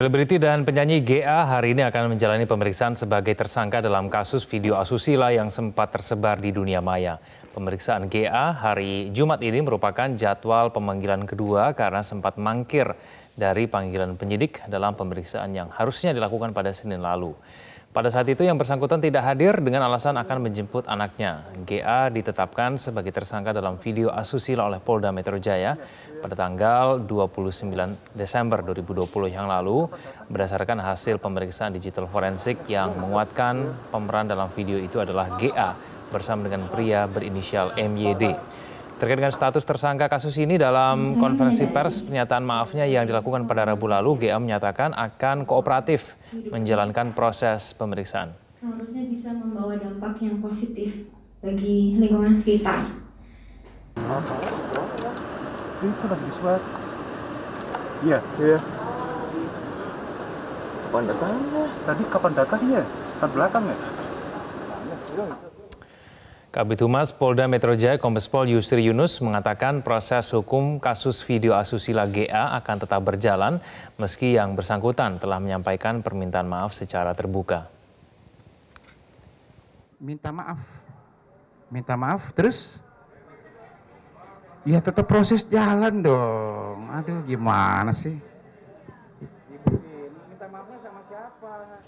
Selebriti dan penyanyi GA hari ini akan menjalani pemeriksaan sebagai tersangka dalam kasus video asusila yang sempat tersebar di dunia maya. Pemeriksaan GA hari Jumat ini merupakan jadwal pemanggilan kedua karena sempat mangkir dari panggilan penyidik dalam pemeriksaan yang harusnya dilakukan pada Senin lalu. Pada saat itu yang bersangkutan tidak hadir dengan alasan akan menjemput anaknya. GA ditetapkan sebagai tersangka dalam video asusila oleh Polda Metro Jaya pada tanggal 29 Desember 2020 yang lalu berdasarkan hasil pemeriksaan digital forensik yang menguatkan pemeran dalam video itu adalah GA bersama dengan pria berinisial MYD. Terkait dengan status tersangka kasus ini dalam konferensi pers pernyataan maafnya yang dilakukan pada Rabu lalu, GA menyatakan akan kooperatif menjalankan proses pemeriksaan. Seharusnya bisa membawa dampak yang positif bagi lingkungan sekitar. Itu lagi disuat. Iya. Kapan datangnya? Tadi kapan datangnya? Kan belakang ya? Kabid Humas Polda Metro Jaya Kombes Pol Yusri Yunus mengatakan proses hukum kasus video asusila GA akan tetap berjalan meski yang bersangkutan telah menyampaikan permintaan maaf secara terbuka. Minta maaf terus? Ya tetap proses jalan dong. Aduh gimana sih? Minta maafnya sama siapa?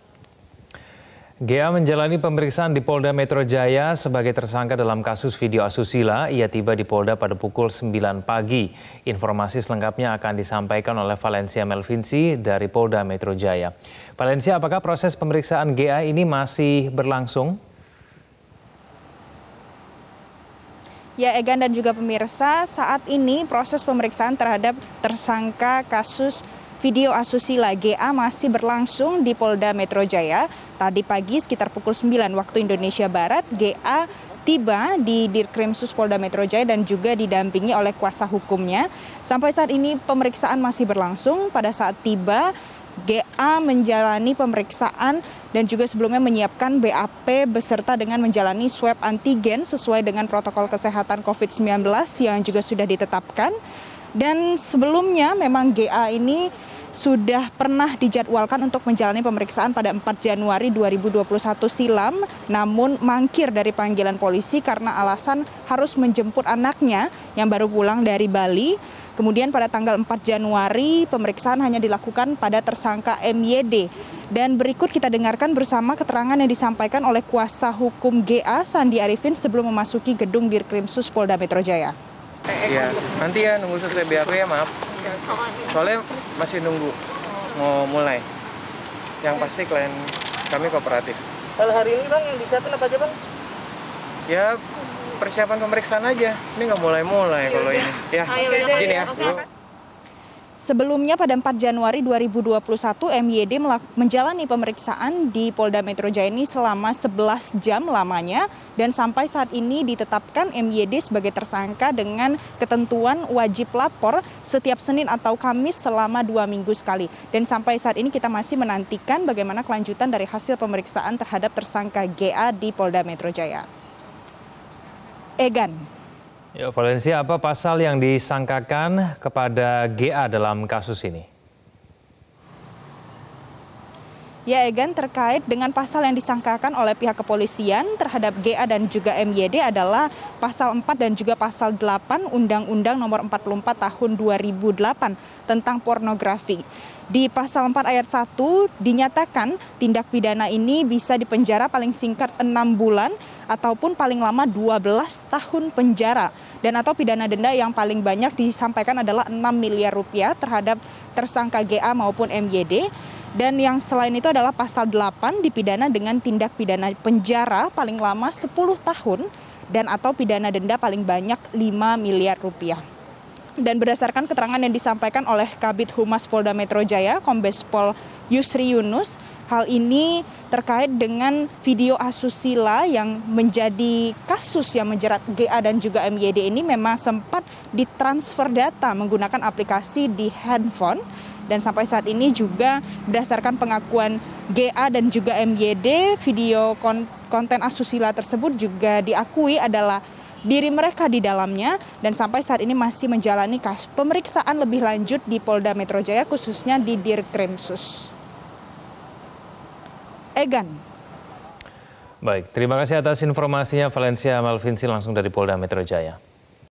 GA menjalani pemeriksaan di Polda Metro Jaya sebagai tersangka dalam kasus video asusila. Ia tiba di Polda pada pukul 9 pagi. Informasi selengkapnya akan disampaikan oleh Valencia Melvinci dari Polda Metro Jaya. Valencia, apakah proses pemeriksaan GA ini masih berlangsung? Ya, Egan dan juga pemirsa, saat ini proses pemeriksaan terhadap tersangka kasus video asusila GA masih berlangsung di Polda Metro Jaya. Tadi pagi sekitar pukul 9 waktu Indonesia Barat, GA tiba di Dirkrimsus Polda Metro Jaya dan juga didampingi oleh kuasa hukumnya. Sampai saat ini pemeriksaan masih berlangsung. Pada saat tiba, GA menjalani pemeriksaan dan juga sebelumnya menyiapkan BAP beserta dengan menjalani swab antigen sesuai dengan protokol kesehatan COVID-19 yang juga sudah ditetapkan. Dan sebelumnya memang GA ini sudah pernah dijadwalkan untuk menjalani pemeriksaan pada 4 Januari 2021 silam, namun mangkir dari panggilan polisi karena alasan harus menjemput anaknya yang baru pulang dari Bali. Kemudian pada tanggal 4 Januari pemeriksaan hanya dilakukan pada tersangka MYD. Dan berikut kita dengarkan bersama keterangan yang disampaikan oleh kuasa hukum GA Sandi Arifin sebelum memasuki gedung Dirkrimsus Polda Metro Jaya. Iya, nanti ya nunggu selesai BAP ya, maaf. Soalnya masih nunggu mau mulai. Yang pasti klien kami kooperatif. Kalau hari ini Bang yang disiapin apa aja Bang? Ya persiapan pemeriksaan aja. Ini nggak mulai-mulai kalau ini. Ya, gini ya. Sebelumnya pada 4 Januari 2021 MYD menjalani pemeriksaan di Polda Metro Jaya ini selama 11 jam lamanya dan sampai saat ini ditetapkan MYD sebagai tersangka dengan ketentuan wajib lapor setiap Senin atau Kamis selama 2 minggu sekali. Dan sampai saat ini kita masih menantikan bagaimana kelanjutan dari hasil pemeriksaan terhadap tersangka GA di Polda Metro Jaya. Egan. Ya, Valencia, apa pasal yang disangkakan kepada GA dalam kasus ini? Ya, Egan, terkait dengan pasal yang disangkakan oleh pihak kepolisian terhadap GA dan juga MYD adalah pasal 4 dan juga pasal 8 Undang-Undang Nomor 44 Tahun 2008 tentang pornografi. Di pasal 4 ayat 1 dinyatakan tindak pidana ini bisa dipenjara paling singkat 6 bulan ataupun paling lama 12 tahun penjara. Dan atau pidana denda yang paling banyak disampaikan adalah 6 miliar rupiah terhadap tersangka GA maupun MYD. Dan yang selain itu adalah pasal 8 dipidana dengan tindak pidana penjara paling lama 10 tahun dan atau pidana denda paling banyak 5 miliar rupiah. Dan berdasarkan keterangan yang disampaikan oleh Kabid Humas Polda Metro Jaya, Kombes Pol Yusri Yunus, hal ini terkait dengan video asusila yang menjadi kasus yang menjerat GA dan juga MYD ini memang sempat ditransfer data menggunakan aplikasi di handphone. Dan sampai saat ini juga berdasarkan pengakuan GA dan juga MYD, video konten asusila tersebut juga diakui adalah diri mereka di dalamnya dan sampai saat ini masih menjalani pemeriksaan lebih lanjut di Polda Metro Jaya khususnya di Dirkrimsus. Egan. Baik, terima kasih atas informasinya Valencia Malvinsi langsung dari Polda Metro Jaya.